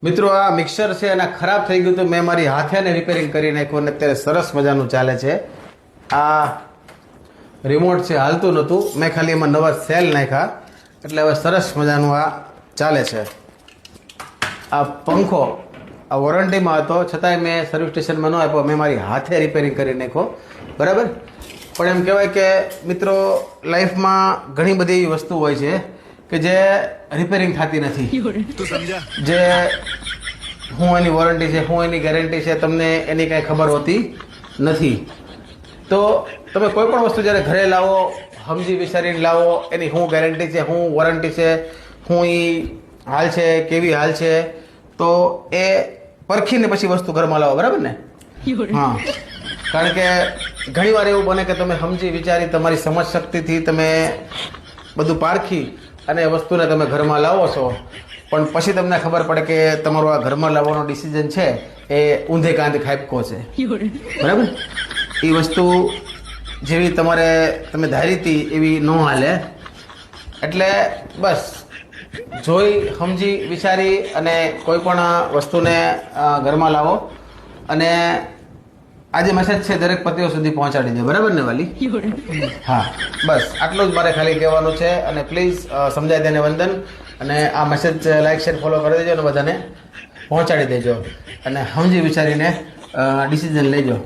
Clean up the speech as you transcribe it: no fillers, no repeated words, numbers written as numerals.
મિત્રો આ મિક્સર છે અને ખરાબ થઈ ગયું તો મેં મારી હાથે ને રિપેરિંગ કરી નાખ્યું અને અત્યારે સરસ મજાનું ચાલે છે. આ રિમોટ છે હાલતું નહોતું, મેં ખાલી એમાં નવા સેલ નાખ્યા એટલે હવે સરસ મજાનું આ ચાલે છે. આ પંખો આ વોરંટીમાં હતો છતાંય મેં સર્વિસ સ્ટેશનમાં ન આપ્યો, મેં મારી હાથે રિપેરિંગ કરી નાખ્યો. બરાબર. પણ એમ કહેવાય કે મિત્રો લાઈફમાં ઘણી બધી એવી વસ્તુ હોય છે કે જે રિપેરિંગ થતી નથી. જે હું એની વોરંટી છે, હું એની ગેરંટી છે, તમને એની કાંઈ ખબર હોતી નથી. તો તમે કોઈ પણ વસ્તુ જ્યારે ઘરે લાવો સમજી વિચારીને લાવો, એની શું ગેરંટી છે, શું વોરંટી છે, શું એ હાલ છે, કેવી હાલ છે, તો એ પરખીને પછી વસ્તુ ઘરમાં લાવો. બરાબર ને? હા, કારણ કે ઘણીવાર એવું બને કે તમે સમજી વિચારી તમારી સમજ શક્તિથી તમે બધું પારખી અને વસ્તુને તમે ઘરમાં લાવો છો, પણ પછી તમને ખબર પડે કે તમારો આ ઘરમાં લાવવાનો ડિસિઝન છે એ ઊંધે કાંધે ખાબકો છે. બરાબર. એ વસ્તુ જેવી તમે ધારી હતી એવી ન હાલે. એટલે બસ જોઈ સમજી વિચારી અને કોઈ પણ વસ્તુને ઘરમાં લાવો અને આજે મેસેજ છે દરેક પતિઓ સુધી પહોંચાડી દે. બરાબર ને વાલી? હા, બસ આટલું જ મારે ખાલી કહેવાનું છે. અને પ્લીઝ સમજાય તેને વંદન. અને આ મેસેજ લાઈક શેર ફોલો કરી દેજો અને બધાને પહોંચાડી દેજો અને સમજી વિચારીને ડિસિઝન લેજો.